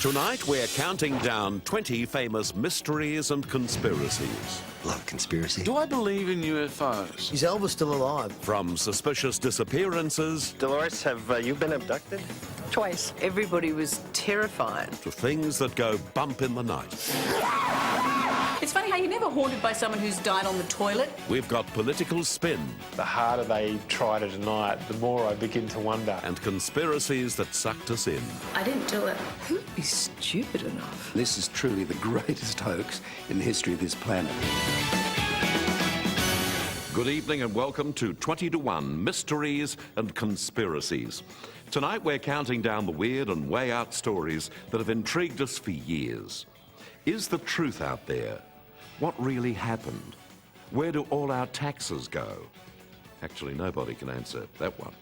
Tonight, we're counting down 20 famous mysteries and conspiracies. Love conspiracy. Do I believe in UFOs? Is Elvis still alive? From suspicious disappearances Dolores, have you been abducted? Twice. Everybody was terrified. to things that go bump in the night. It's funny how you're never haunted by someone who's died on the toilet. We've got political spin The harder they try to deny it, the more I begin to wonder. and conspiracies that sucked us in. I didn't do it. Who'd be stupid enough? This is truly the greatest hoax in the history of this planet. Good evening and welcome to 20 to 1 Mysteries and Conspiracies. Tonight we're counting down the weird and way out stories that have intrigued us for years. Is the truth out there? What really happened? Where do all our taxes go? Actually, nobody can answer that one.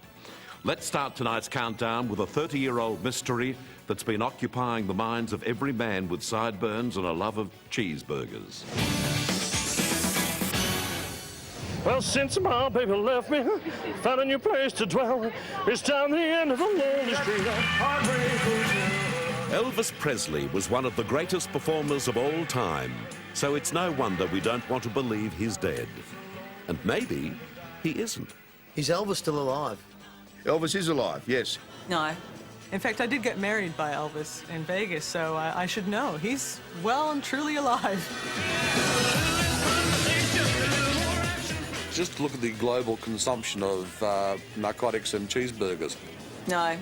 Let's start tonight's countdown with a 30-year-old mystery that's been occupying the minds of every man with sideburns and a love of cheeseburgers. Well, since my baby left me, found a new place to dwell. It's down the end of a lonely street. Elvis Presley was one of the greatest performers of all time, so it's no wonder we don't want to believe he's dead. And maybe he isn't. Is Elvis still alive? Elvis is alive, yes. No. In fact, I did get married by Elvis in Vegas, so I should know. He's well and truly alive. Just look at the global consumption of narcotics and cheeseburgers. No.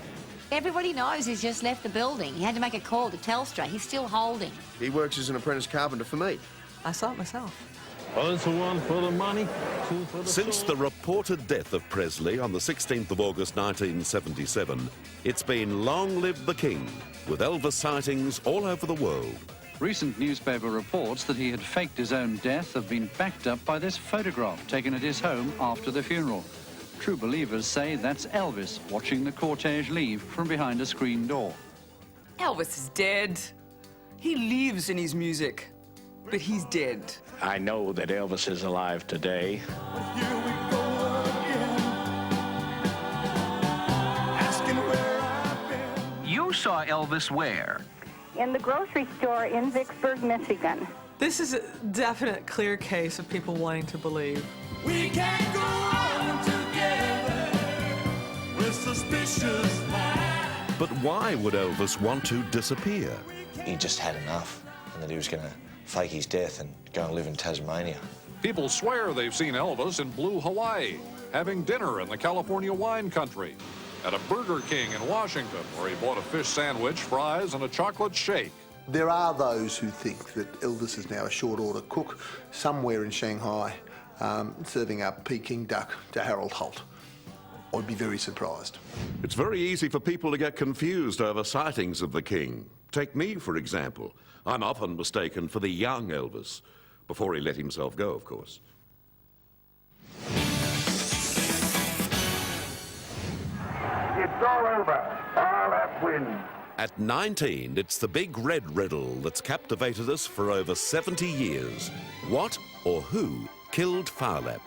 Everybody knows he's just left the building. He had to make a call to Telstra. He's still holding. He works as an apprentice carpenter for me. I saw it myself. One for the money, two for the Since the reported death of Presley on the 16th of August 1977, it's been long live the King, with Elvis sightings all over the world. Recent newspaper reports that he had faked his own death have been backed up by this photograph taken at his home after the funeral. True believers say that's Elvis watching the cortege leave from behind a screen door. Elvis is dead. He lives in his music, but he's dead. I know that Elvis is alive today. You saw Elvis where? In the grocery store in Vicksburg, Michigan. This is a definite clear case of people wanting to believe. We can't go on together with suspicious minds. But why would Elvis want to disappear? He just had enough, and that he was going to fake his death and go and live in Tasmania. People swear they've seen Elvis in Blue Hawaii, having dinner in the California wine country, at a Burger King in Washington, where he bought a fish sandwich, fries, and a chocolate shake. There are those who think that Elvis is now a short-order cook somewhere in Shanghai, serving up Peking duck to Harold Holt. I'd be very surprised. It's very easy for people to get confused over sightings of the King. Take me, for example. I'm often mistaken for the young Elvis, before he let himself go, of course. It's all over. All wins. At 19, it's the big red riddle that's captivated us for over 70 years. What or who killed Phar Lap?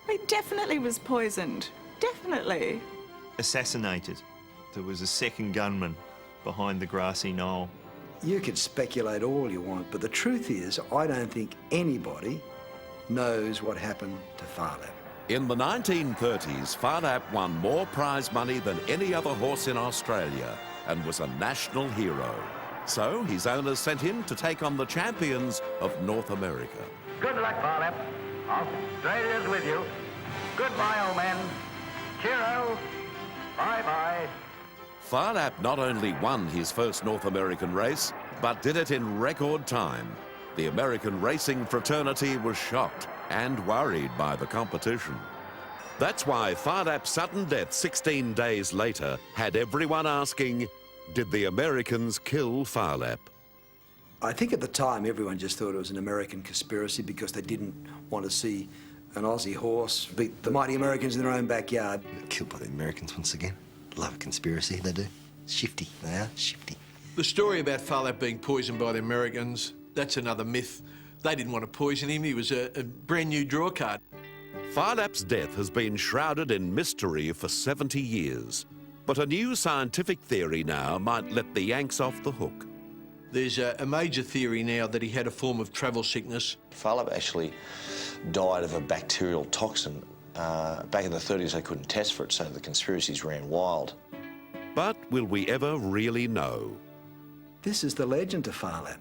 He definitely was poisoned. Definitely. Assassinated. There was a second gunman behind the grassy knoll. You could speculate all you want, but the truth is, I don't think anybody knows what happened to Phar Lap. In the 1930s, Phar Lap won more prize money than any other horse in Australia and was a national hero. So his owners sent him to take on the champions of North America. Good luck, Phar Lap. Australia's with you. Goodbye, old man. Cheerio. Bye-bye. Phar Lap not only won his first North American race, but did it in record time. The American racing fraternity was shocked and worried by the competition. That's why Phar Lap's sudden death 16 days later had everyone asking, did the Americans kill Phar Lap? I think at the time everyone just thought it was an American conspiracy because they didn't want to see an Aussie horse beat the mighty Americans in their own backyard. Killed by the Americans once again. Love conspiracy, they do. Shifty, they are shifty. The story about Phar Lap being poisoned by the Americans, that's another myth. They didn't want to poison him. He was a brand new draw card. Phar Lap's death has been shrouded in mystery for 70 years. But a new scientific theory now might let the Yanks off the hook. There's a major theory now that he had a form of travel sickness. Farlap actually died of a bacterial toxin. Back in the 30s, they couldn't test for it, so the conspiracies ran wild. But will we ever really know? This is the legend of Farlap,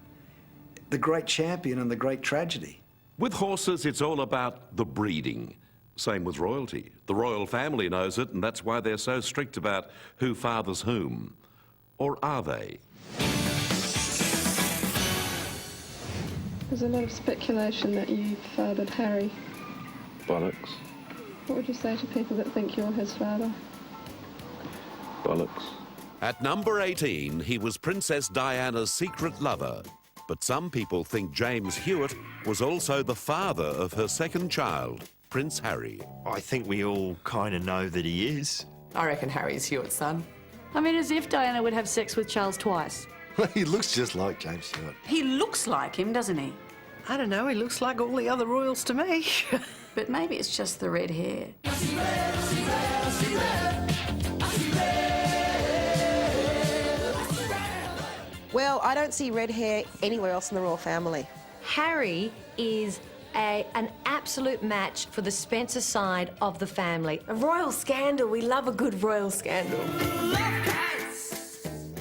the great champion and the great tragedy. With horses, it's all about the breeding. Same with royalty. The royal family knows it, and that's why they're so strict about who fathers whom. Or are they? There's a lot of speculation that you fathered Harry. Bollocks. What would you say to people that think you're his father? Bollocks. At number 18, he was Princess Diana's secret lover. But some people think James Hewitt was also the father of her second child, Prince Harry. I think we all kind of know that he is. I reckon Harry's Hewitt's son. I mean, as if Diana would have sex with Charles twice. He looks just like James Hewitt. He looks like him, doesn't he? I don't know, he looks like all the other royals to me. But maybe it's just the red hair. Well, I don't see red hair anywhere else in the royal family. Harry is an absolute match for the Spencer side of the family. A royal scandal. We love a good royal scandal.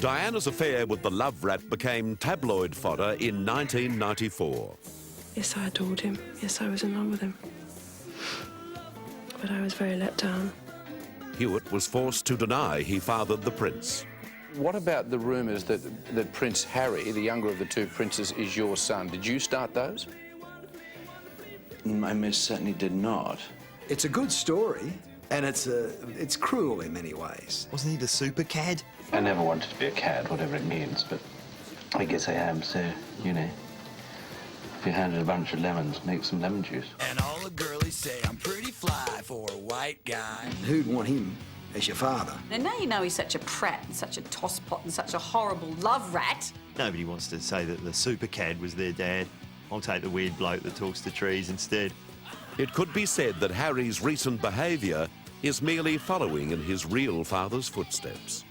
Diana's affair with the love rat became tabloid fodder in 1994. Yes, I adored him. Yes, I was in love with him. But I was very let down. Hewitt was forced to deny he fathered the prince. What about the rumours that Prince Harry, the younger of the two princes, is your son? Did you start those? I most certainly did not. It's a good story, and it's cruel in many ways. Wasn't he the super cad? I never wanted to be a cad, whatever it means, but I guess I am, so, you know. If you're handed a bunch of lemons, make some lemon juice. And all the girlies say I'm pretty fly for a white guy. Who'd want him as your father? And now you know he's such a prat and such a tosspot and such a horrible love rat. Nobody wants to say that the super cad was their dad. I'll take the weird bloke that talks to trees instead. It could be said that Harry's recent behaviour is merely following in his real father's footsteps.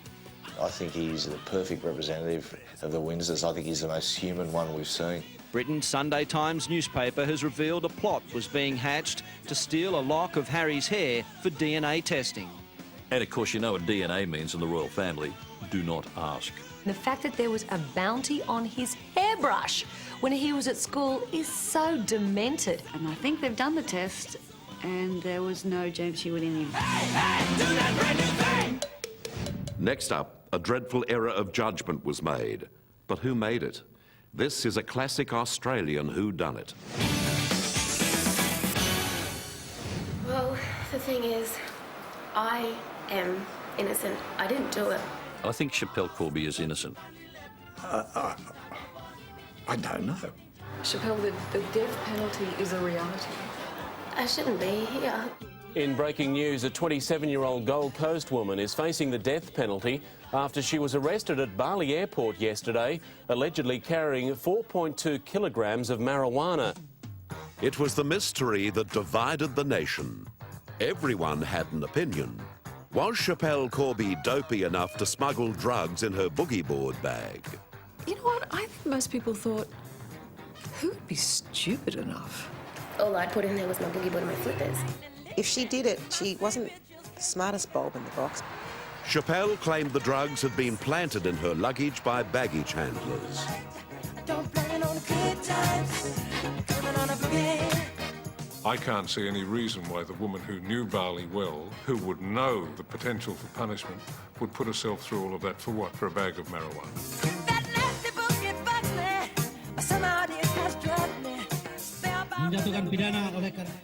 I think he's the perfect representative of the Windsors. I think he's the most human one we've seen. Britain's Sunday Times newspaper has revealed a plot was being hatched to steal a lock of Harry's hair for DNA testing. And of course, you know what DNA means in the royal family. Do not ask. The fact that there was a bounty on his hairbrush when he was at school is so demented. And I think they've done the test and there was no James Hewitt in him. Do that brand new thing! Next up, a dreadful error of judgment was made. But who made it? This is a classic Australian whodunit. Well, the thing is, I am innocent. I didn't do it. I think Chappelle Corby is innocent. I don't know. Chappelle, the death penalty is a reality. I shouldn't be here. In breaking news, a 27-year-old Gold Coast woman is facing the death penalty after she was arrested at Bali Airport yesterday, allegedly carrying 4.2 kilograms of marijuana. It was the mystery that divided the nation. Everyone had an opinion. Was Chappelle Corby dopey enough to smuggle drugs in her boogie board bag? You know what? I think most people thought, who would be stupid enough? All I'd put in there was my boogie board and my flippers. If she did it, she wasn't the smartest bulb in the box. Chappelle claimed the drugs had been planted in her luggage by baggage handlers. Don't plan on good times. Coming on a boogie. I can't see any reason why the woman who knew Bali well, who would know the potential for punishment, would put herself through all of that for what? For a bag of marijuana.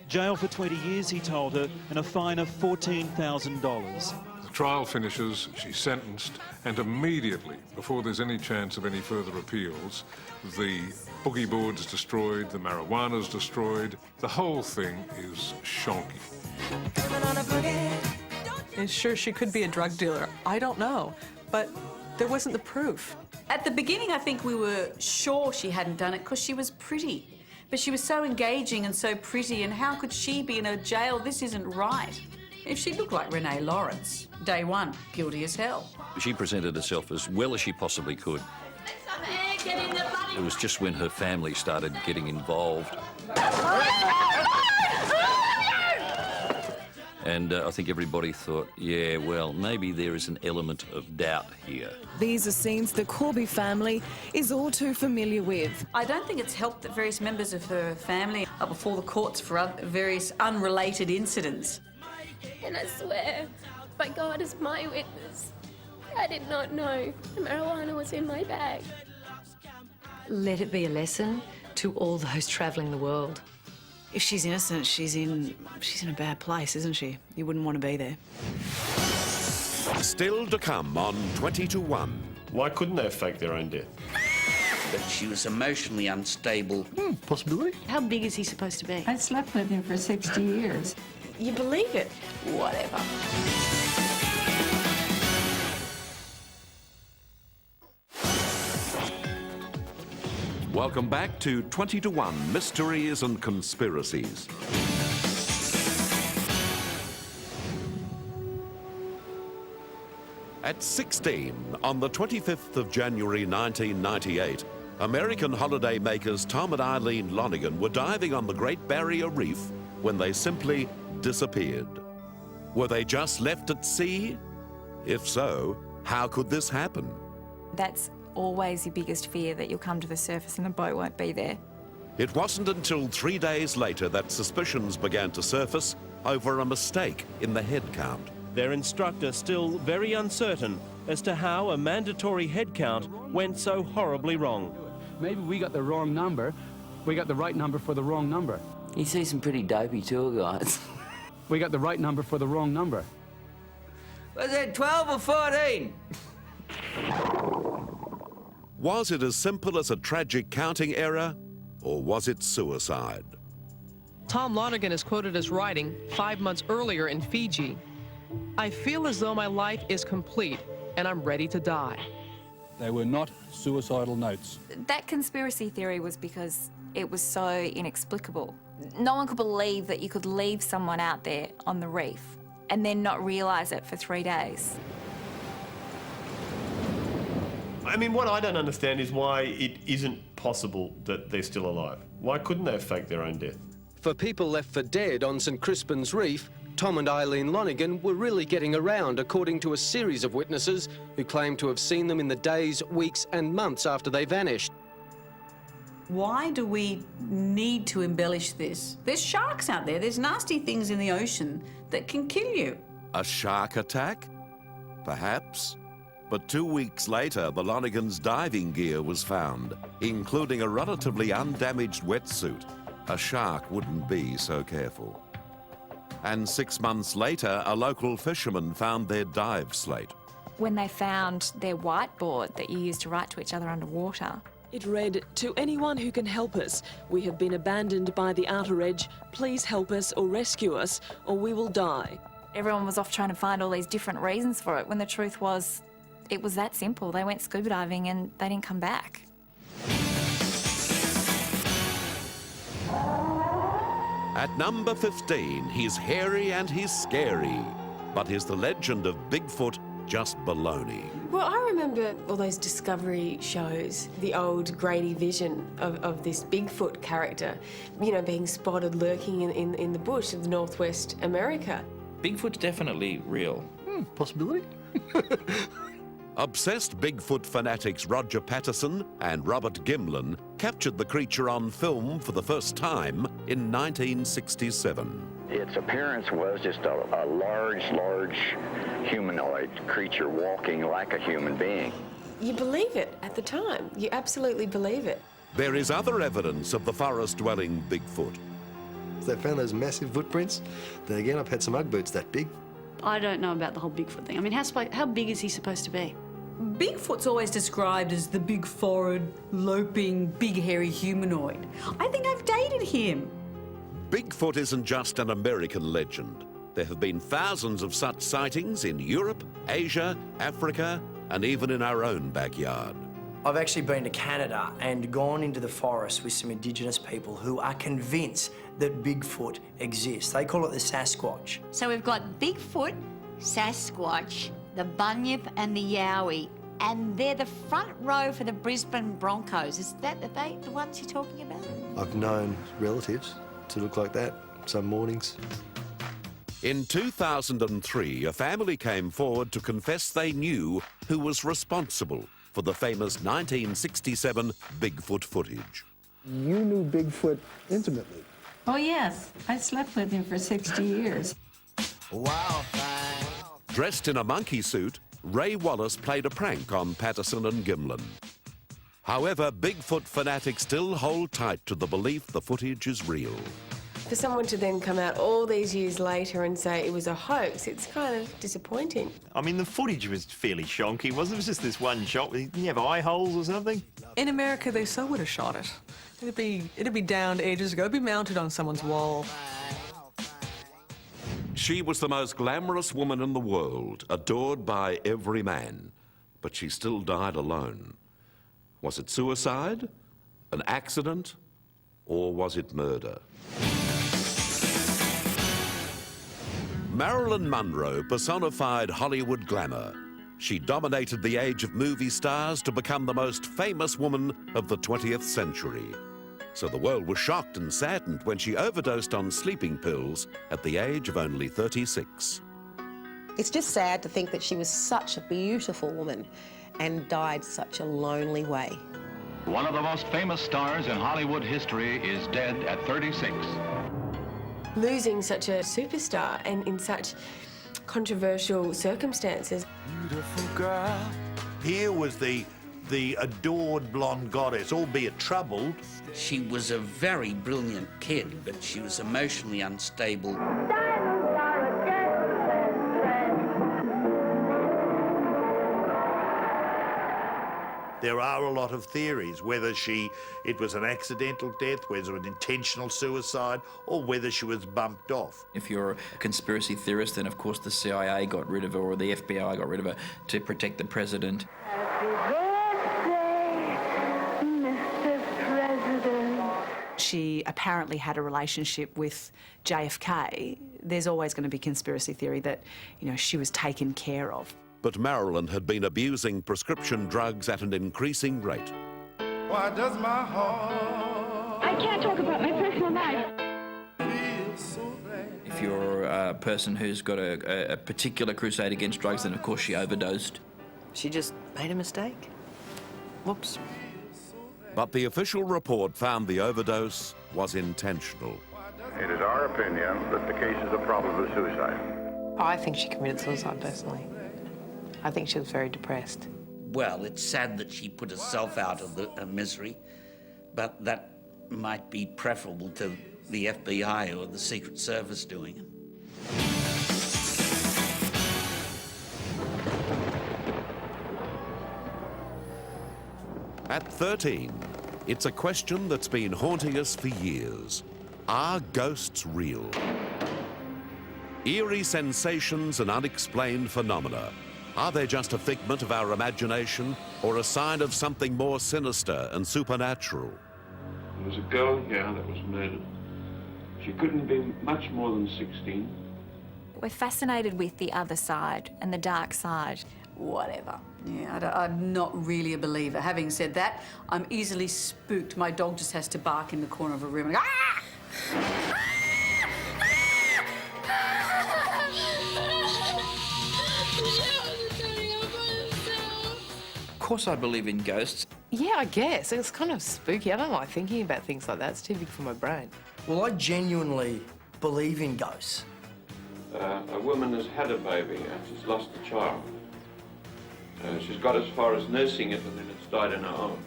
Jail for 20 years, he told her, and a fine of $14,000. The trial finishes, she's sentenced, and immediately, before there's any chance of any further appeals, the boogie board's destroyed, the marijuana's destroyed. The whole thing is shonky. And sure, she could be a drug dealer. I don't know. But there wasn't the proof. At the beginning, I think we were sure she hadn't done it because she was pretty. But she was so engaging and so pretty, and how could she be in a jail? This isn't right. If she looked like Renee Lawrence, day one, guilty as hell. She presented herself as well as she possibly could. Get in It was just when her family started getting involved. And I think everybody thought, yeah, well, maybe there is an element of doubt here. These are scenes the Corby family is all too familiar with. I don't think it's helped that various members of her family are before the courts for various unrelated incidents. And I swear, by God is my witness, I did not know the marijuana was in my bag. Let it be a lesson to all those travelling the world. If she's innocent, she's in a bad place, isn't she? You wouldn't want to be there. Still to come on 20 to 1. Why couldn't they have faked their own death? That she was emotionally unstable. Possibility. How big is he supposed to be? I slept with him for 60 years. You believe it? Whatever. Welcome back to 20 to 1 Mysteries and Conspiracies. At 16, on the 25th of January 1998, American holiday makers Tom and Eileen Lonigan were diving on the Great Barrier Reef when they simply disappeared. Were they just left at sea? If so, how could this happen? That's always your biggest fear, that you'll come to the surface and the boat won't be there. It wasn't until 3 days later that suspicions began to surface over a mistake in the head count. Their instructor still very uncertain as to how a mandatory head count went so horribly wrong. Maybe we got the wrong number. We got the right number for the wrong number. You see some pretty dopey tour guides. We got the right number for the wrong number. Was it 12 or 14? Was it as simple as a tragic counting error, or was it suicide? Tom Lonigan is quoted as writing 5 months earlier in Fiji, "I feel as though my life is complete and I'm ready to die." They were not suicidal notes. That conspiracy theory was because it was so inexplicable. No one could believe that you could leave someone out there on the reef and then not realise it for 3 days. I mean, what I don't understand is why it isn't possible that they're still alive. Why couldn't they have faked their own death? For people left for dead on St Crispin's Reef, Tom and Eileen Lonigan were really getting around, according to a series of witnesses who claimed to have seen them in the days, weeks and months after they vanished. Why do we need to embellish this? There's sharks out there. There's nasty things in the ocean that can kill you. A shark attack? Perhaps. But 2 weeks later, the Lonigans' diving gear was found, including a relatively undamaged wetsuit. A shark wouldn't be so careful. And 6 months later, a local fisherman found their dive slate. When they found their whiteboard that you used to write to each other underwater, It read, "To anyone who can help us, we have been abandoned by the outer edge. Please help us or rescue us, or we will die." everyone was off trying to find all these different reasons for it, when the truth was, it was that simple. They went scuba diving and they didn't come back. At number 15, he's hairy and he's scary. But is the legend of Bigfoot just baloney? Well, I remember all those Discovery shows, the old Grady vision of this Bigfoot character, you know, being spotted lurking in the bush of Northwest America. Bigfoot's definitely real. Possibility. Obsessed Bigfoot fanatics Roger Patterson and Robert Gimlin captured the creature on film for the first time in 1967. Its appearance was just a large humanoid creature walking like a human being. You believe it at the time. You absolutely believe it. There is other evidence of the forest-dwelling Bigfoot. They found those massive footprints. Then again, I've had some Ugg boots that big. I don't know about the whole Bigfoot thing. I mean, how big is he supposed to be? Bigfoot's always described as the big forehead, loping, big hairy humanoid. I think I've dated him. Bigfoot isn't just an American legend. There have been thousands of such sightings in Europe, Asia, Africa, and even in our own backyard. I've actually been to Canada and gone into the forest with some Indigenous people who are convinced that Bigfoot exists. They call it the Sasquatch. So we've got Bigfoot, Sasquatch, the Bunyip and the Yowie. And they're the front row for the Brisbane Broncos. Is that they the ones you're talking about? I've known relatives to look like that some mornings. In 2003, a family came forward to confess they knew who was responsible for the famous 1967 Bigfoot footage. You knew Bigfoot intimately. Oh, yes. I slept with him for 60 years. Wow. Dressed in a monkey suit, Ray Wallace played a prank on Patterson and Gimlin. However, Bigfoot fanatics still hold tight to the belief the footage is real. For someone to then come out all these years later and say it was a hoax, it's kind of disappointing. I mean, the footage was fairly shonky, wasn't it? It was just this one shot. Didn't you have eye holes or something? In America, they so would have shot it. It'd be downed ages ago. It'd be mounted on someone's wall. She was the most glamorous woman in the world, adored by every man. But she still died alone. Was it suicide, an accident, or was it murder? Marilyn Monroe personified Hollywood glamour. She dominated the age of movie stars to become the most famous woman of the 20th century. So the world was shocked and saddened when she overdosed on sleeping pills at the age of only 36. It's just sad to think that she was such a beautiful woman and died such a lonely way. One of the most famous stars in Hollywood history is dead at 36. Losing such a superstar and in such controversial circumstances. Beautiful girl. Here was the adored blonde goddess, albeit troubled. She was a very brilliant kid, but she was emotionally unstable. There are a lot of theories, whether it was an accidental death, whether it was an intentional suicide, or whether she was bumped off. If you're a conspiracy theorist, then of course the CIA got rid of her or the FBI got rid of her to protect the president. She apparently had a relationship with JFK. There's always going to be conspiracy theory that, you know, she was taken care of. But Marilyn had been abusing prescription drugs at an increasing rate. Why does my heart... I can't talk about my personal life. If you're a person who's got a particular crusade against drugs, then of course she overdosed. She just made a mistake. Whoops. But the official report found the overdose was intentional. It is our opinion that the case is a probable suicide. I think she committed suicide, personally. I think she was very depressed. Well, it's sad that she put herself out of the misery, but that might be preferable to the FBI or the Secret Service doing it. At 13, it's a question that's been haunting us for years. Are ghosts real? Eerie sensations and unexplained phenomena. Are they just a figment of our imagination or a sign of something more sinister and supernatural? There was a girl here that was murdered. She couldn't be much more than 16. We're fascinated with the other side and the dark side. Whatever. Yeah, I'm not really a believer. Having said that, I'm easily spooked. My dog just has to bark in the corner of a room and go, ah! Of course I believe in ghosts. Yeah, I guess. It's kind of spooky. I don't like thinking about things like that. It's too big for my brain. Well, I genuinely believe in ghosts. A woman has had a baby and she's lost a child. She's got as far as nursing it and then it's died in her arms.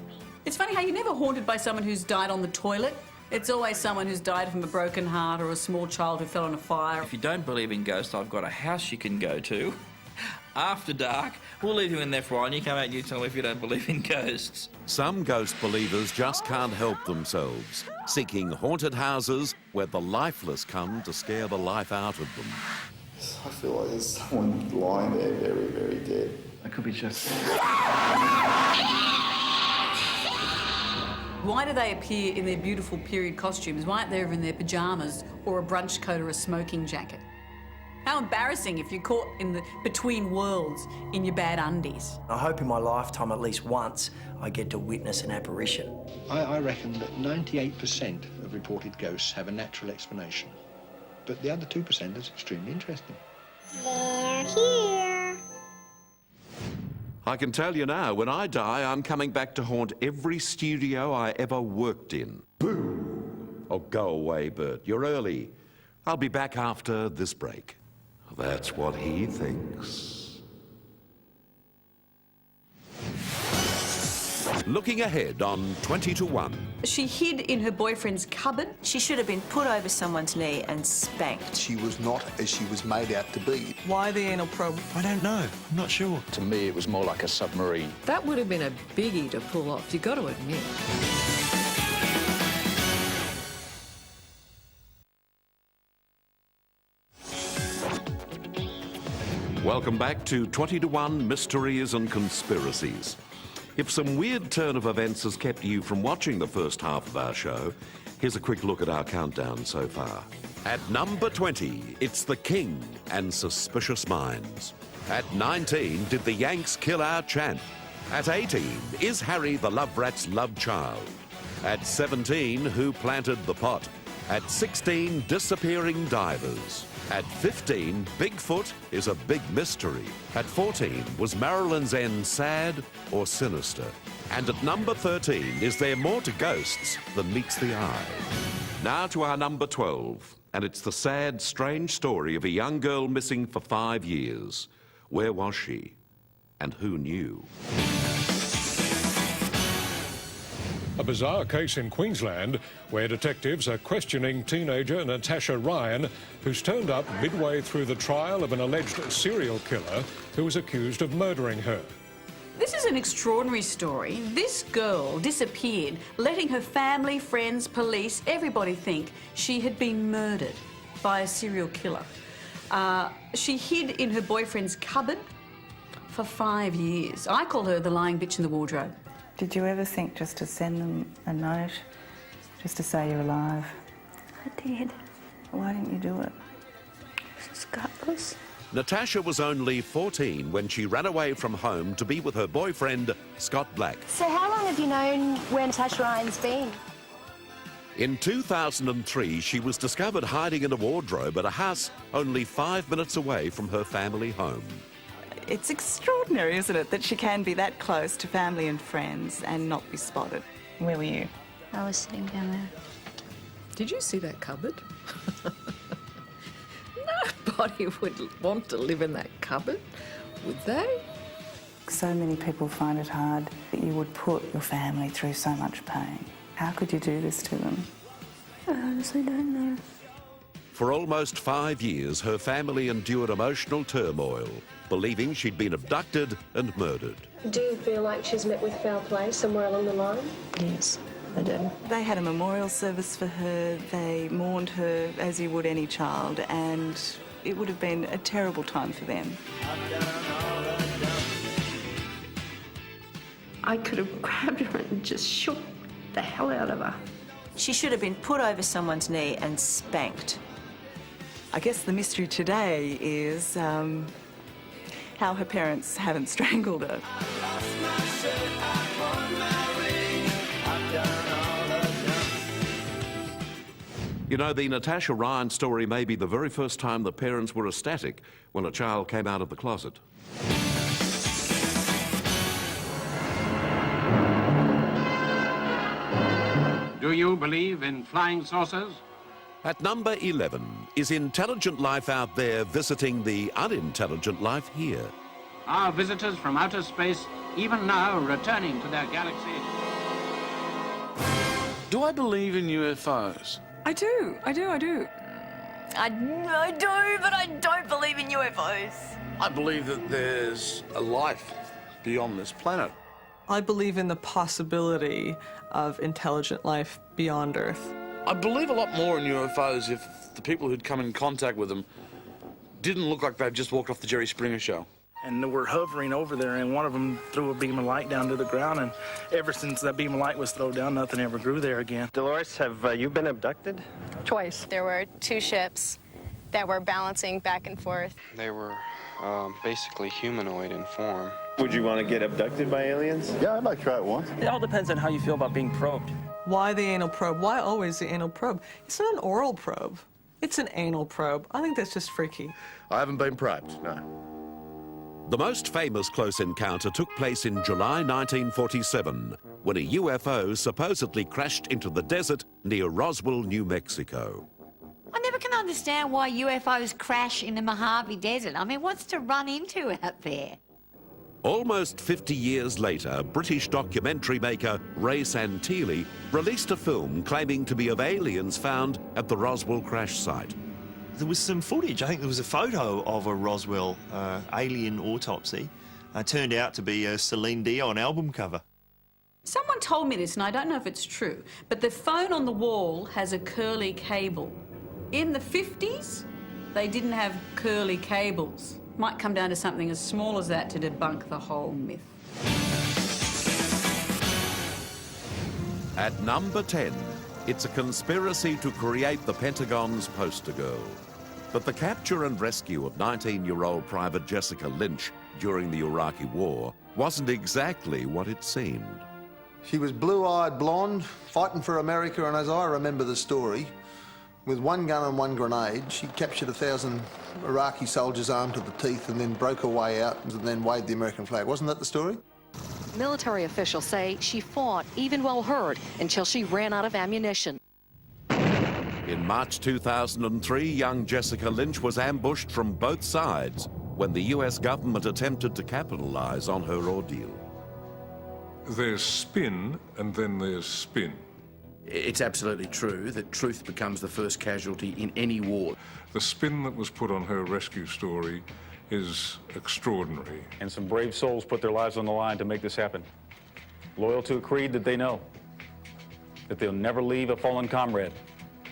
It's funny how you're never haunted by someone who's died on the toilet. It's always someone who's died from a broken heart or a small child who fell on a fire. If you don't believe in ghosts, I've got a house you can go to. After dark, we'll leave you in there for a while and you come out and you tell me if you don't believe in ghosts. Some ghost believers just can't help themselves, seeking haunted houses where the lifeless come to scare the life out of them. I feel like there's someone lying there very, very dead. It could be just... Why do they appear in their beautiful period costumes? Why aren't they in their pyjamas or a brunch coat or a smoking jacket? How embarrassing if you're caught in the between worlds in your bad undies. I hope in my lifetime at least once I get to witness an apparition. I reckon that 98% of reported ghosts have a natural explanation. But the other 2% is extremely interesting. They're here. I can tell you now, when I die, I'm coming back to haunt every studio I ever worked in. Boo! Oh, go away, Burt. You're early. I'll be back after this break. That's what he thinks. Looking ahead on 20 to 1. She hid in her boyfriend's cupboard. She should have been put over someone's knee and spanked. She was not as she was made out to be. Why the anal probe? I don't know. I'm not sure. To me, it was more like a submarine. That would have been a biggie to pull off, you got to admit. Welcome back to 20 to 1 Mysteries and Conspiracies. If some weird turn of events has kept you from watching the first half of our show, here's a quick look at our countdown so far. At number 20, it's The King and Suspicious Minds. At 19, did the Yanks kill our champ? At 18, is Harry the Love Rat's love child? At 17, who planted the pot? At 16, disappearing divers. At 15, Bigfoot is a big mystery. At 14, was Marilyn's end sad or sinister? And at number 13, is there more to ghosts than meets the eye? Now to our number 12, and it's the sad, strange story of a young girl missing for 5 years. Where was she? And who knew? A bizarre case in Queensland where detectives are questioning teenager Natasha Ryan, who's turned up midway through the trial of an alleged serial killer who was accused of murdering her. This is an extraordinary story. This girl disappeared, letting her family, friends, police, everybody think she had been murdered by a serial killer. She hid in her boyfriend's cupboard for 5 years. I call her the lying bitch in the wardrobe. Did you ever think just to send them a note, just to say you're alive? I did. Why didn't you do it? She's gutless. Natasha was only 14 when she ran away from home to be with her boyfriend, Scott Black. So how long have you known where Natasha Ryan's been? In 2003, she was discovered hiding in a wardrobe at a house only 5 minutes away from her family home. It's extraordinary, isn't it, that she can be that close to family and friends and not be spotted. Where were you? I was sitting down there. Did you see that cupboard? Nobody would want to live in that cupboard, would they? So many people find it hard that you would put your family through so much pain. How could you do this to them? I honestly don't know. For almost 5 years, her family endured emotional turmoil, believing she'd been abducted and murdered. Do you feel like she's met with foul play somewhere along the line? Yes, I do. They had a memorial service for her. They mourned her as you would any child, and it would have been a terrible time for them. I could have grabbed her and just shook the hell out of her. She should have been put over someone's knee and spanked. I guess the mystery today is how her parents haven't strangled her. You know, the Natasha Ryan story may be the very first time the parents were ecstatic when a child came out of the closet. Do you believe in flying saucers? At number 11, is intelligent life out there visiting the unintelligent life here? Are visitors from outer space even now returning to their galaxy? Do I believe in UFOs? I do. I do, but I don't believe in UFOs. I believe that there's a life beyond this planet. I believe in the possibility of intelligent life beyond Earth. I believe a lot more in UFOs if the people who'd come in contact with them didn't look like they'd just walked off the Jerry Springer show. And they were hovering over there, and one of them threw a beam of light down to the ground, and ever since that beam of light was thrown down, nothing ever grew there again. Dolores, have you been abducted? Twice. There were 2 ships that were balancing back and forth. They were basically humanoid in form. Would you want to get abducted by aliens? Yeah, I'd like to try it once. It all depends on how you feel about being probed. Why the anal probe? Why always the anal probe? It's not an oral probe. It's an anal probe. I think that's just freaky. I haven't been probed, no. The most famous close encounter took place in July 1947, when a UFO supposedly crashed into the desert near Roswell, New Mexico. I never can understand why UFOs crash in the Mojave Desert. I mean, what's to run into out there? Almost 50 years later, British documentary maker Ray Santilli released a film claiming to be of aliens found at the Roswell crash site. There was some footage. I think there was a photo of a Roswell alien autopsy. Turned out to be a Celine Dion album cover. Someone told me this, and I don't know if it's true, but the phone on the wall has a curly cable. In the 50s, they didn't have curly cables. Might come down to something as small as that to debunk the whole myth. At number 10, it's a conspiracy to create the Pentagon's poster girl. But the capture and rescue of 19-year-old Private Jessica Lynch during the Iraqi War wasn't exactly what it seemed. She was blue-eyed blonde, fighting for America, and as I remember the story, with one gun and one grenade, she captured 1,000 Iraqi soldiers armed to the teeth and then broke her way out and then waved the American flag. Wasn't that the story? Military officials say she fought even while hurt until she ran out of ammunition. In March 2003, young Jessica Lynch was ambushed from both sides when the US government attempted to capitalize on her ordeal. There's spin and then there's spin. It's absolutely true that truth becomes the first casualty in any war. The spin that was put on her rescue story is extraordinary. And some brave souls put their lives on the line to make this happen. Loyal to a creed that they know, that they'll never leave a fallen comrade.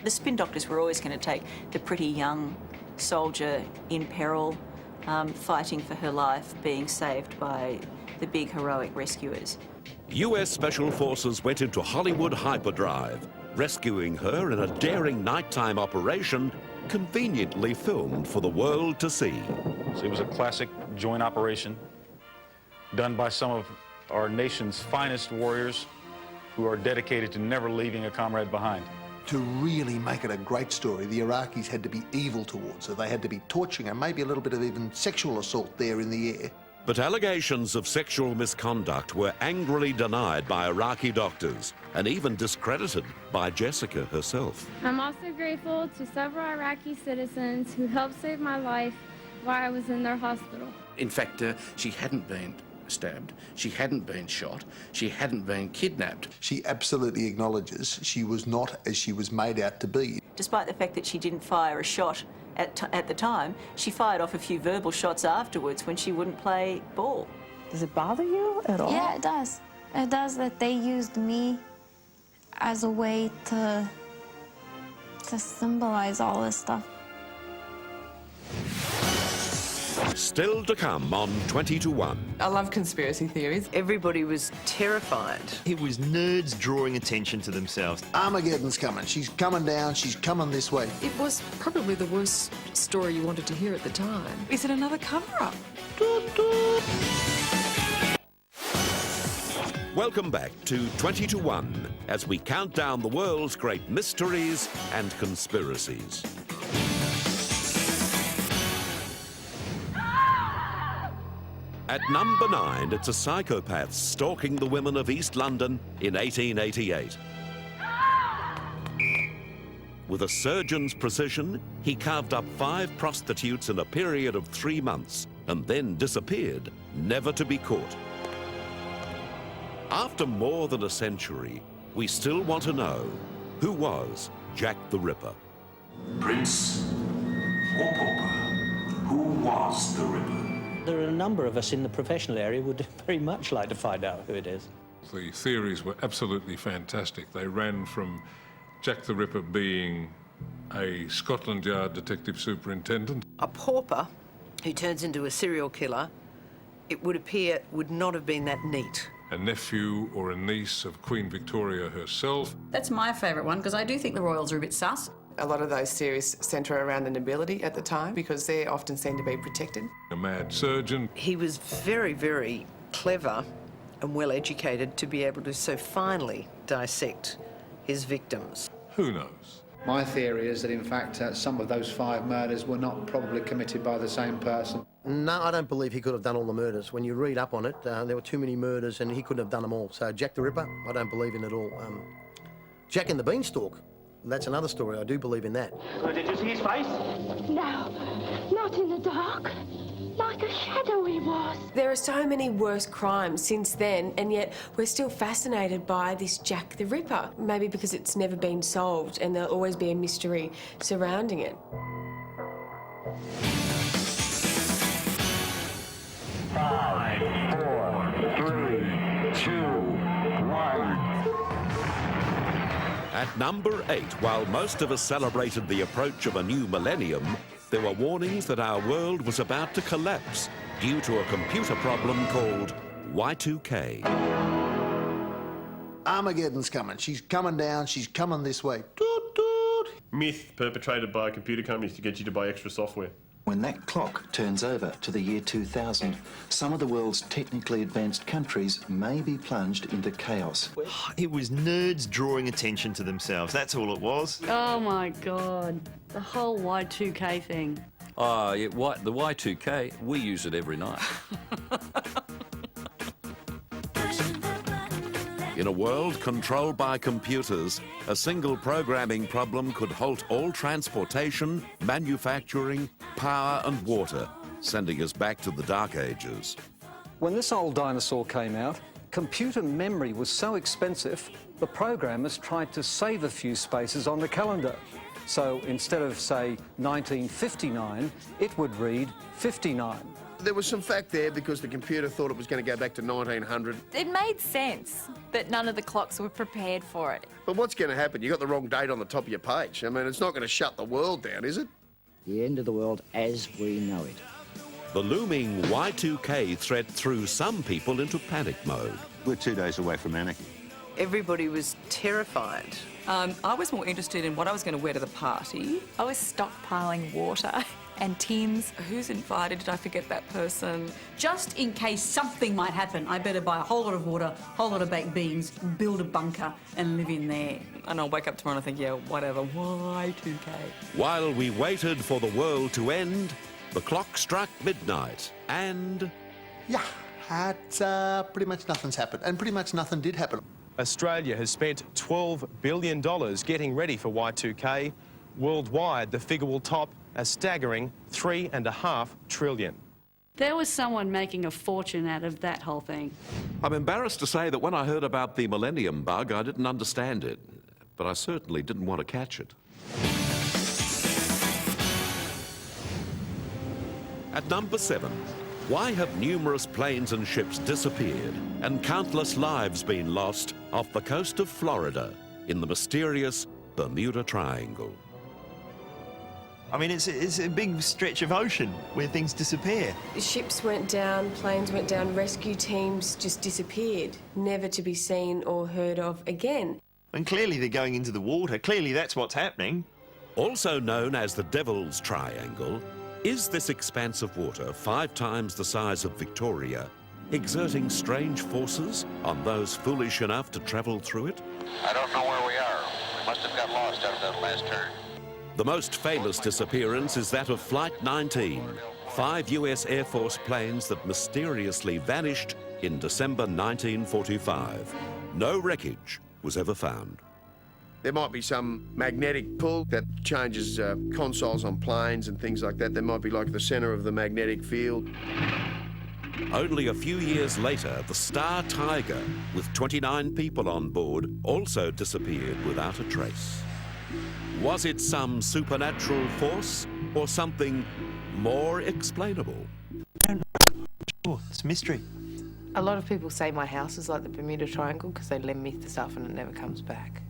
The spin doctors were always going to take the pretty young soldier in peril, fighting for her life, being saved by the big heroic rescuers. US Special Forces went into Hollywood hyperdrive, rescuing her in a daring nighttime operation conveniently filmed for the world to see. So it was a classic joint operation done by some of our nation's finest warriors who are dedicated to never leaving a comrade behind. To really make it a great story, the Iraqis had to be evil towards her. They had to be torturing her, maybe a little bit of even sexual assault there in the air. But allegations of sexual misconduct were angrily denied by Iraqi doctors and even discredited by Jessica herself. I'm also grateful to several Iraqi citizens who helped save my life while I was in their hospital. In fact, she hadn't been stabbed, she hadn't been shot, she hadn't been kidnapped. She absolutely acknowledges she was not as she was made out to be. Despite the fact that she didn't fire a shot at the time, she fired off a few verbal shots afterwards when she wouldn't play ball. Does it bother you at all? Yeah, it does. It does that they used me as a way to symbolize all this stuff. Still to come on 20 to 1. I love conspiracy theories. Everybody was terrified. It was nerds drawing attention to themselves. Armageddon's coming. She's coming down. She's coming this way. It was probably the worst story you wanted to hear at the time. Is it another cover-up? Welcome back to 20 to 1 as we count down the world's great mysteries and conspiracies. At number 9, it's a psychopath stalking the women of East London in 1888. With a surgeon's precision, he carved up 5 prostitutes in a period of 3 months and then disappeared, never to be caught. After more than a century, we still want to know, who was Jack the Ripper? Prince or pauper, who was the Ripper? There are a number of us in the professional area who would very much like to find out who it is. The theories were absolutely fantastic. They ran from Jack the Ripper being a Scotland Yard detective superintendent. A pauper who turns into a serial killer, it would appear, would not have been that neat. A nephew or a niece of Queen Victoria herself. That's my favourite one, because I do think the royals are a bit sus. A lot of those theories centre around the nobility at the time because they're often seen to be protected. A mad surgeon. He was very, very clever and well educated to be able to so finely dissect his victims. Who knows? My theory is that, in fact, some of those 5 murders were not probably committed by the same person. No, I don't believe he could have done all the murders. When you read up on it, there were too many murders and he couldn't have done them all. So Jack the Ripper, I don't believe in at all. Jack and the Beanstalk, that's another story. I do believe in that. Did you see his face? No, not in the dark. Like a shadow he was. There are so many worse crimes since then, and yet we're still fascinated by this Jack the Ripper. Maybe because it's never been solved and there'll always be a mystery surrounding it. 5, 4, 3, 2, 1. At number 8, while most of us celebrated the approach of a new millennium, there were warnings that our world was about to collapse due to a computer problem called Y2K. Armageddon's coming. She's coming down. She's coming this way. Toot, toot. Myth perpetrated by computer companies to get you to buy extra software. When that clock turns over to the year 2000, some of the world's technically advanced countries may be plunged into chaos. It was nerds drawing attention to themselves. That's all it was. Oh my God, the whole Y2K thing. The Y2K, we use it every night. In a world controlled by computers, a single programming problem could halt all transportation, manufacturing, power and water, sending us back to the Dark Ages. When this old dinosaur came out, computer memory was so expensive, the programmers tried to save a few spaces on the calendar. So instead of, say, 1959, it would read 59. There was some fact there because the computer thought it was going to go back to 1900. It made sense, but none of the clocks were prepared for it. But what's going to happen? You got the wrong date on the top of your page. I mean, it's not going to shut the world down, is it? The end of the world as we know it. The looming Y2K threat threw some people into panic mode. We're 2 days away from anarchy. Everybody was terrified. I was more interested in what I was going to wear to the party. I was stockpiling water and tins. Who's invited? Did I forget that person? Just in case something might happen, I better buy a whole lot of water, a whole lot of baked beans, build a bunker and live in there. And I'll wake up tomorrow and think, yeah, whatever, Y2K. While we waited for the world to end, the clock struck midnight and... Yeah, it's pretty much nothing's happened. And pretty much nothing did happen. Australia has spent $12 billion getting ready for Y2K. Worldwide, the figure will top a staggering $3.5 trillion. There was someone making a fortune out of that whole thing. I'm embarrassed to say that when I heard about the millennium bug, I didn't understand it, but I certainly didn't want to catch it. At number 7, why have numerous planes and ships disappeared and countless lives been lost off the coast of Florida in the mysterious Bermuda Triangle? I mean, it's a big stretch of ocean where things disappear. Ships went down, planes went down, rescue teams just disappeared, never to be seen or heard of again. And clearly they're going into the water. Clearly that's what's happening. Also known as the Devil's Triangle, is this expanse of water 5 times the size of Victoria, exerting strange forces on those foolish enough to travel through it? I don't know where we are. We must have got lost after that last turn. The most famous disappearance is that of Flight 19, 5 US Air Force planes that mysteriously vanished in December 1945. No wreckage was ever found. There might be some magnetic pull that changes consoles on planes and things like that. There might be like the centre of the magnetic field. Only a few years later, the Star Tiger, with 29 people on board, also disappeared without a trace. Was it some supernatural force or something more explainable? Oh, it's a mystery. A lot of people say my house is like the Bermuda Triangle because they lend me the stuff and it never comes back.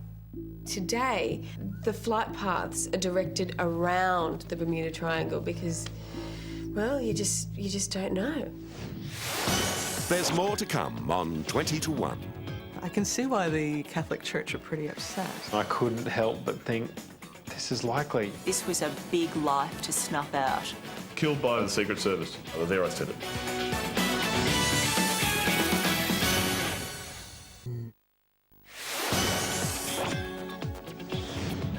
Today, the flight paths are directed around the Bermuda Triangle because, well, you just don't know. There's more to come on 20 to 1. I can see why the Catholic Church are pretty upset. I couldn't help but think this is likely. This was a big life to snuff out. Killed by the Secret Service. Oh, there I said it.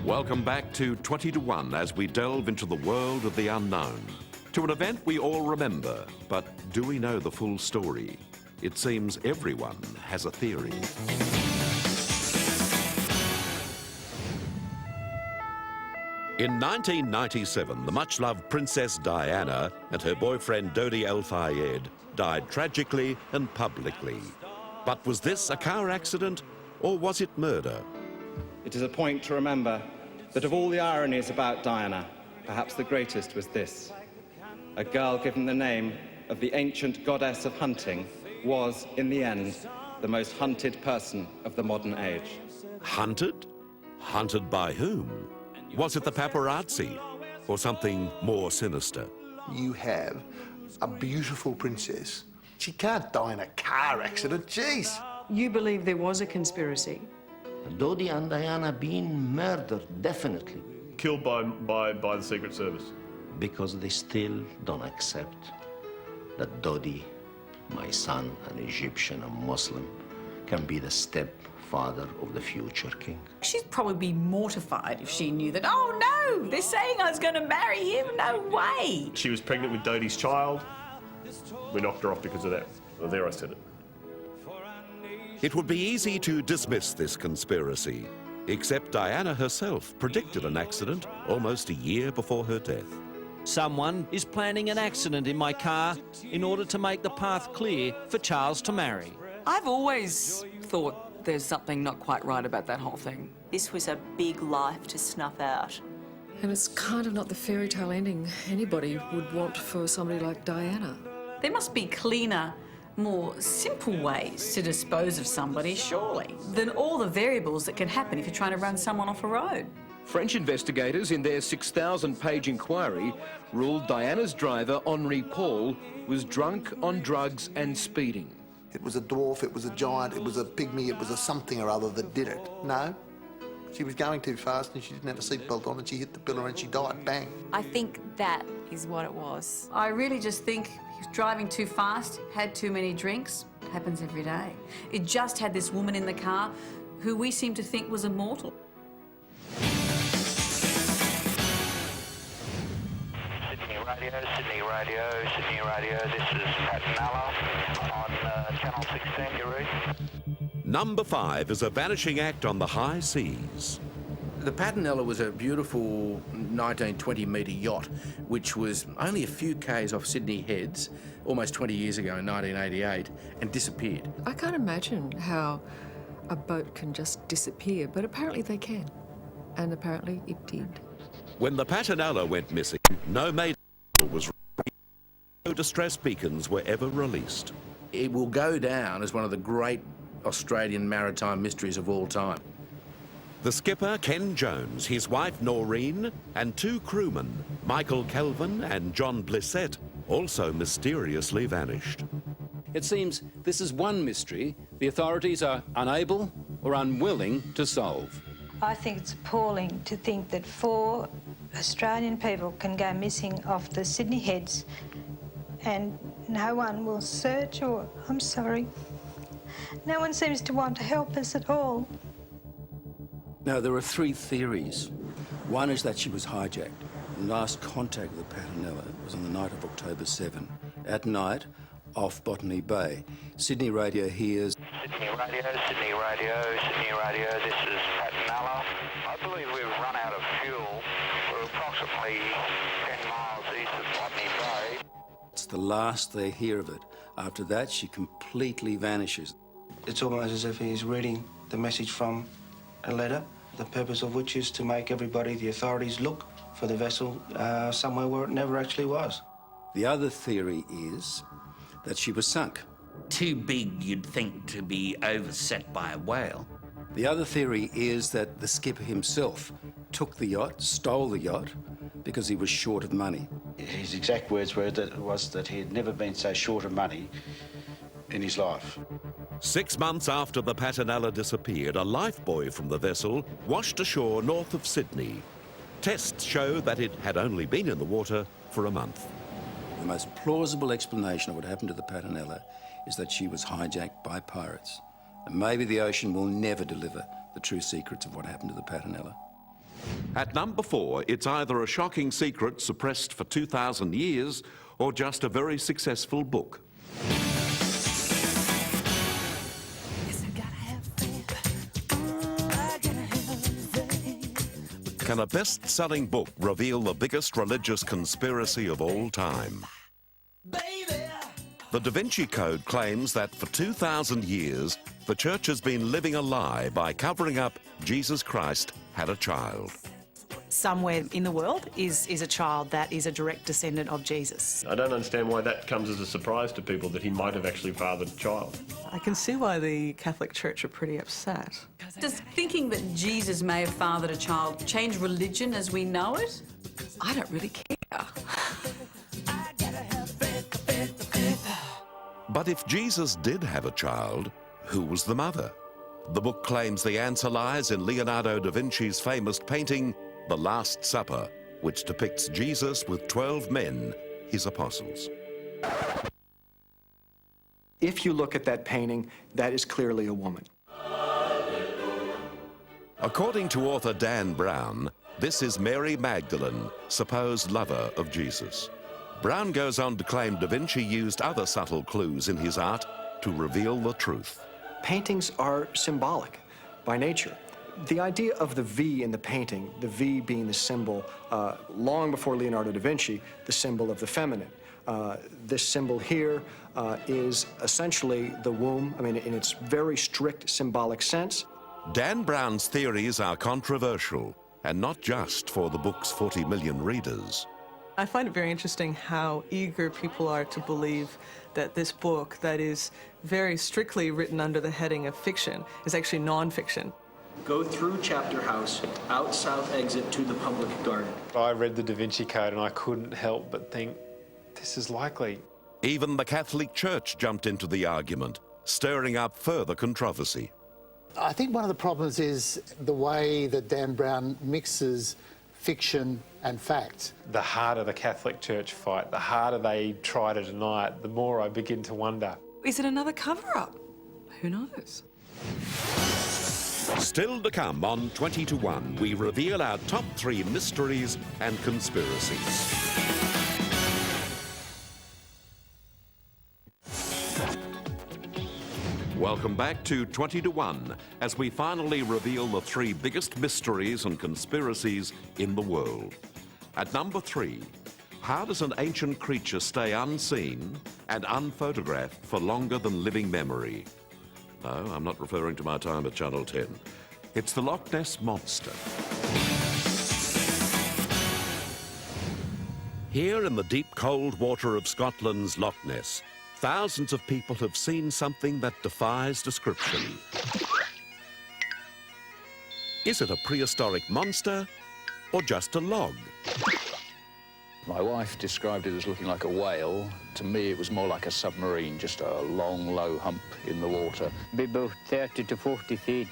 Welcome back to 20 to 1 as we delve into the world of the unknown. To an event we all remember, but do we know the full story? It seems everyone has a theory. In 1997, the much-loved Princess Diana and her boyfriend Dodi El Fayed died tragically and publicly. But was this a car accident or was it murder? It is a point to remember that of all the ironies about Diana, perhaps the greatest was this. A girl given the name of the ancient goddess of hunting was, in the end, the most hunted person of the modern age. Hunted? Hunted by whom? Was it the paparazzi or something more sinister? You have a beautiful princess. She can't die in a car accident, jeez. You believe there was a conspiracy? Dodi and Diana being murdered, definitely. Killed by the Secret Service. Because they still don't accept that Dodi, my son, an Egyptian, a Muslim, can be the stepfather of the future king. She'd probably be mortified if she knew that, oh no, they're saying I was going to marry him, no way. She was pregnant with Dodi's child. We knocked her off because of that. Well, there I said it. It would be easy to dismiss this conspiracy, except Diana herself predicted an accident almost a year before her death. Someone is planning an accident in my car in order to make the path clear for Charles to marry. I've always thought there's something not quite right about that whole thing. This was a big life to snuff out. And it's kind of not the fairy tale ending anybody would want for somebody like Diana. There must be cleaner, more simple ways to dispose of somebody, surely, than all the variables that can happen if you're trying to run someone off a road. French investigators, in their 6,000-page inquiry, ruled Diana's driver, Henri Paul, was drunk on drugs and speeding. It was a dwarf, it was a giant, it was a pygmy, it was a something or other that did it. No. She was going too fast and she didn't have a seatbelt on and she hit the pillar and she died. Bang. I think that is what it was. I really just think he was driving too fast, had too many drinks. It happens every day. It just had this woman in the car who we seem to think was immortal. Sydney Radio, this is Pat Nalla on Channel 16, you read? Number 5 is a vanishing act on the high seas. The Patinella was a beautiful 19-20-metre yacht, which was only a few k's off Sydney Heads almost 20 years ago in 1988 and disappeared. I can't imagine how a boat can just disappear, but apparently they can. And apparently it did. When the Patinella went missing, no maid was no distress beacons were ever released. It will go down as one of the great Australian maritime mysteries of all time. The skipper, Ken Jones, his wife, Noreen, and 2 crewmen, Michael Kelvin and John Blissett, also mysteriously vanished. It seems this is one mystery the authorities are unable or unwilling to solve. I think it's appalling to think that 4 Australian people can go missing off the Sydney Heads and no one will search or, I'm sorry, no one seems to want to help us at all. Now, there are 3 theories. One is that she was hijacked. The last contact with the Patinella was on the night of October 7. At night, off Botany Bay. Sydney Radio hears... Sydney Radio, this is Pat Nalla. I believe we've run out of fuel. We're approximately 10 miles east of Botany Bay. It's the last they hear of it. After that, she completely vanishes. It's almost as if he's reading the message from a letter, the purpose of which is to make everybody, the authorities, look for the vessel somewhere where it never actually was. The other theory is that she was sunk. Too big, you'd think, to be overset by a whale. The other theory is that the skipper himself took the yacht, stole the yacht, because he was short of money. His exact words were that he had never been so short of money in his life. 6 months after the Patinella disappeared, a lifebuoy from the vessel washed ashore north of Sydney. Tests show that it had only been in the water for a month. The most plausible explanation of what happened to the Patronella is that she was hijacked by pirates. And maybe the ocean will never deliver the true secrets of what happened to the Patronella. At number 4, it's either a shocking secret suppressed for 2,000 years or just a very successful book. Can a best-selling book reveal the biggest religious conspiracy of all time? The Da Vinci Code claims that for 2,000 years, the Church has been living a lie by covering up Jesus Christ had a child. Somewhere in the world is a child that is a direct descendant of Jesus. I don't understand why that comes as a surprise to people, that he might have actually fathered a child. I can see why the Catholic Church are pretty upset. Does thinking that Jesus may have fathered a child change religion as we know it? I don't really care. But if Jesus did have a child, who was the mother? The book claims the answer lies in Leonardo da Vinci's famous painting, The Last Supper, which depicts Jesus with 12 men, his apostles. If you look at that painting, that is clearly a woman. According to author Dan Brown, this is Mary Magdalene, supposed lover of Jesus. Brown goes on to claim Da Vinci used other subtle clues in his art to reveal the truth. Paintings are symbolic by nature. The idea of the V in the painting, the V being the symbol, long before Leonardo da Vinci, the symbol of the feminine. This symbol here is essentially the womb, I mean, in its very strict symbolic sense. Dan Brown's theories are controversial, and not just for the book's 40 million readers. I find it very interesting how eager people are to believe that this book, that is very strictly written under the heading of fiction, is actually non-fiction. Go through Chapter House, out south exit to the public garden. I read the Da Vinci Code and I couldn't help but think, this is likely. Even the Catholic Church jumped into the argument, stirring up further controversy. I think one of the problems is the way that Dan Brown mixes fiction and fact. The harder the Catholic Church fight, the harder they try to deny it, the more I begin to wonder. Is it another cover-up? Who knows? Still to come on 20 to 1, we reveal our top 3 mysteries and conspiracies. Welcome back to 20 to 1, as we finally reveal the 3 biggest mysteries and conspiracies in the world. At number 3, how does an ancient creature stay unseen and unphotographed for longer than living memory? No, I'm not referring to my time at Channel 10. It's the Loch Ness Monster. Here in the deep, cold water of Scotland's Loch Ness, thousands of people have seen something that defies description. Is it a prehistoric monster or just a log? My wife described it as looking like a whale. To me, it was more like a submarine, just a long, low hump in the water. Be about 30 to 40 feet.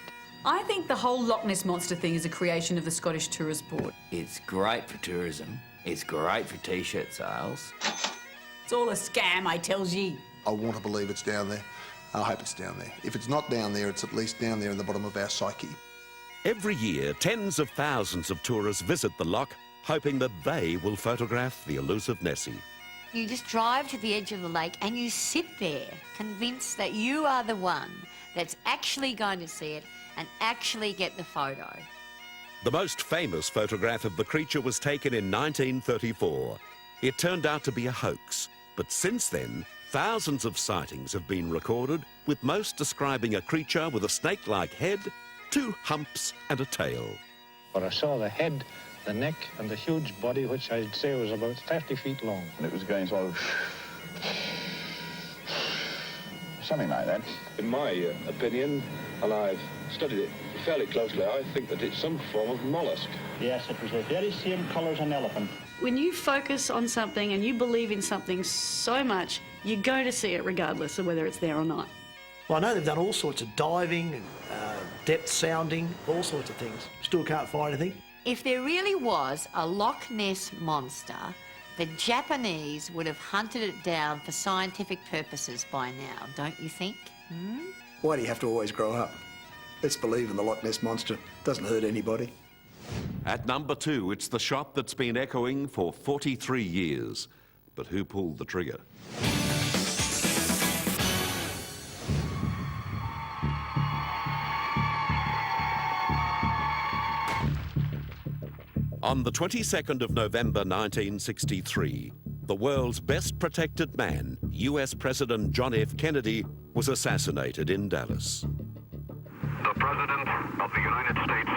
I think the whole Loch Ness Monster thing is a creation of the Scottish Tourist Board. It's great for tourism. It's great for T-shirt sales. It's all a scam, I tells ye. I want to believe it's down there. I hope it's down there. If it's not down there, it's at least down there in the bottom of our psyche. Every year, tens of thousands of tourists visit the loch, hoping that they will photograph the elusive Nessie. You just drive to the edge of the lake and you sit there, convinced that you are the one that's actually going to see it and actually get the photo. The most famous photograph of the creature was taken in 1934. It turned out to be a hoax, but since then, thousands of sightings have been recorded, with most describing a creature with a snake-like head, 2 humps and a tail. But I saw the head, the neck and the huge body, which I'd say was about 30 feet long. And it was going sort of... something like that. In my opinion, and I've studied it fairly closely, I think that it's some form of mollusk. Yes, it was the very same colour as an elephant. When you focus on something and you believe in something so much, you're going to see it regardless of whether it's there or not. Well, I know they've done all sorts of diving and depth sounding, all sorts of things. Still can't find anything. If there really was a Loch Ness monster, the Japanese would have hunted it down for scientific purposes by now, don't you think? Why do you have to always grow up? Let's believe in the Loch Ness monster. Doesn't hurt anybody. At number 2, it's the shot that's been echoing for 43 years. But who pulled the trigger? On the 22nd of November 1963, the world's best protected man, US President John F. Kennedy, was assassinated in Dallas. The President of the United States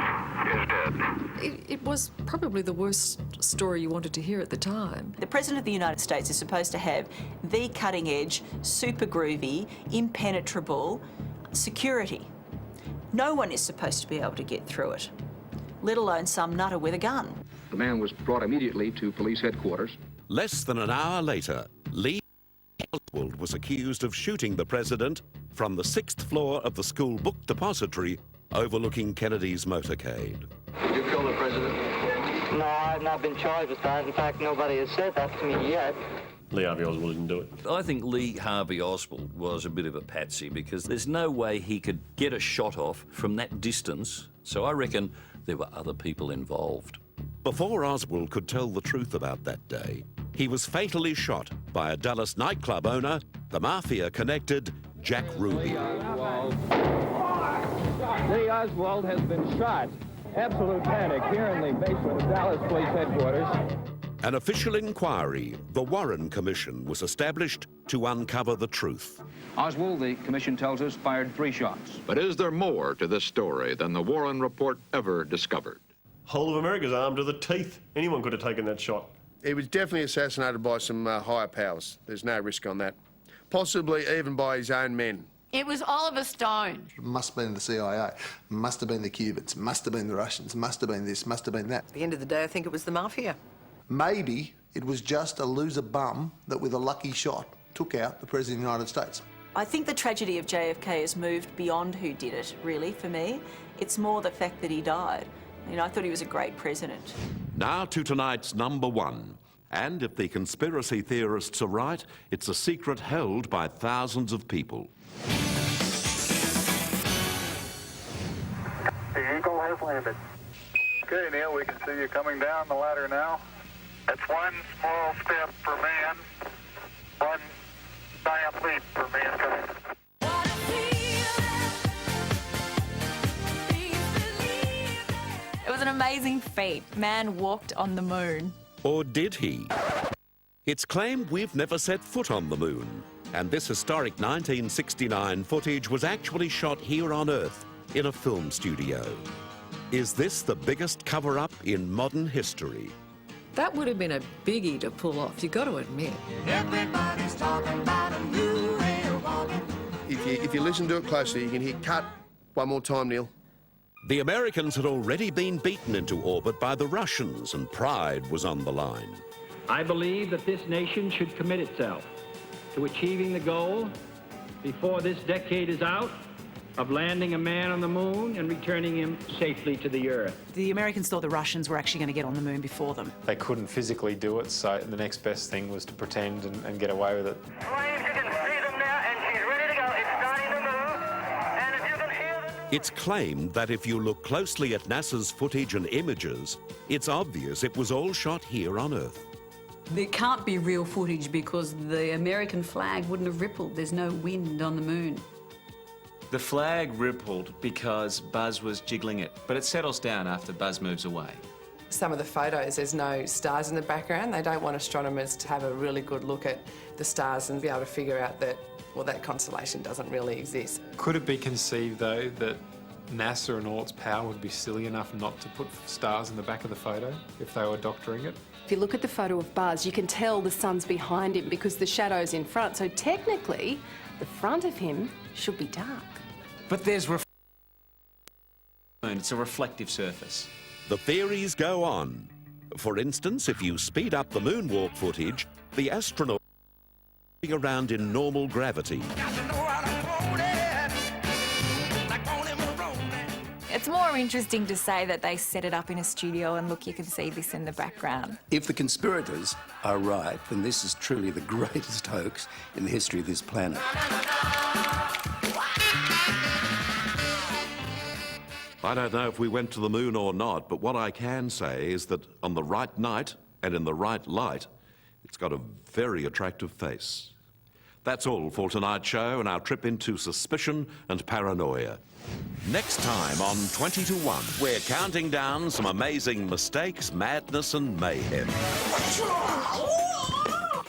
is dead. It was probably the worst story you wanted to hear at the time. The President of the United States is supposed to have the cutting-edge, super groovy, impenetrable security. No one is supposed to be able to get through it, let alone some nutter with a gun. The man was brought immediately to police headquarters. Less than an hour later, Lee Oswald was accused of shooting the president from the 6th floor of the school book depository overlooking Kennedy's motorcade. Did you kill the president? No, I've not been charged with that. In fact, nobody has said that to me yet. Lee Harvey Oswald didn't do it. I think Lee Harvey Oswald was a bit of a patsy because there's no way he could get a shot off from that distance, so I reckon there were other people involved. Before Oswald could tell the truth about that day, he was fatally shot by a Dallas nightclub owner, the mafia-connected Jack Ruby. Lee Oswald has been shot. Absolute panic here in the basement of Dallas Police Headquarters. An official inquiry, the Warren Commission, was established to uncover the truth. Oswald, the commission tells us, fired 3 shots. But is there more to this story than the Warren report ever discovered? Whole of America's armed to the teeth. Anyone could have taken that shot. He was definitely assassinated by some higher powers. There's no risk on that. Possibly even by his own men. It was Oliver Stone. Must have been the CIA, must have been the Cubans, must have been the Russians, must have been this, must have been that. At the end of the day, I think it was the mafia. Maybe it was just a loser bum that with a lucky shot took out the President of the United States. I think the tragedy of JFK has moved beyond who did it, really, for me. It's more the fact that he died. You know, I thought he was a great president. Now to tonight's number 1. And if the conspiracy theorists are right, it's a secret held by thousands of people. The Eagle has landed. Okay, Neil, we can see you coming down the ladder now. That's one small step for man, one giant leap for mankind. It was an amazing feat. Man walked on the moon. Or did he? It's claimed we've never set foot on the moon, and this historic 1969 footage was actually shot here on Earth in a film studio. Is this the biggest cover-up in modern history? That would have been a biggie to pull off, you got to admit. Everybody's talking about a new way of walking. If you listen to it closely, you can hear cut. One more time, Neil. The Americans had already been beaten into orbit by the Russians, and pride was on the line. I believe that this nation should commit itself to achieving the goal before this decade is out of landing a man on the moon and returning him safely to the Earth. The Americans thought the Russians were actually going to get on the moon before them. They couldn't physically do it, so the next best thing was to pretend and get away with it. It's claimed that if you look closely at NASA's footage and images, it's obvious it was all shot here on Earth. It can't be real footage because the American flag wouldn't have rippled. There's no wind on the moon. The flag rippled because Buzz was jiggling it, but it settles down after Buzz moves away. Some of the photos, there's no stars in the background. They don't want astronomers to have a really good look at the stars and be able to figure out that, well, that constellation doesn't really exist. Could it be conceived, though, that NASA and all its power would be silly enough not to put stars in the back of the photo if they were doctoring it? If you look at the photo of Buzz, you can tell the sun's behind him because the shadow's in front. So technically, the front of him should be dark. But there's it's a reflective surface. The theories go on. For instance, if you speed up the moonwalk footage, the astronaut around in normal gravity. It's more interesting to say that they set it up in a studio and look, you can see this in the background. If the conspirators are right, then this is truly the greatest hoax in the history of this planet. I don't know if we went to the moon or not, but what I can say is that on the right night and in the right light, it's got a very attractive face. That's all for tonight's show and our trip into suspicion and paranoia. Next time on 20 to 1, we're counting down some amazing mistakes, madness and mayhem.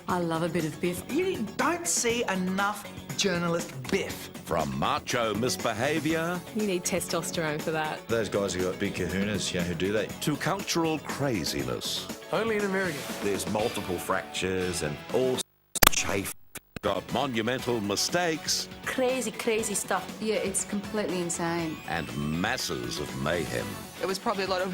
I love a bit of Biff. You don't see enough journalist Biff. From macho misbehaviour... You need testosterone for that. Those guys who got big kahunas, who do that? ...to cultural craziness. Only in America. There's multiple fractures and all chafe. Got monumental mistakes. Crazy, crazy stuff. Yeah, it's completely insane. And masses of mayhem. It was probably a lot of...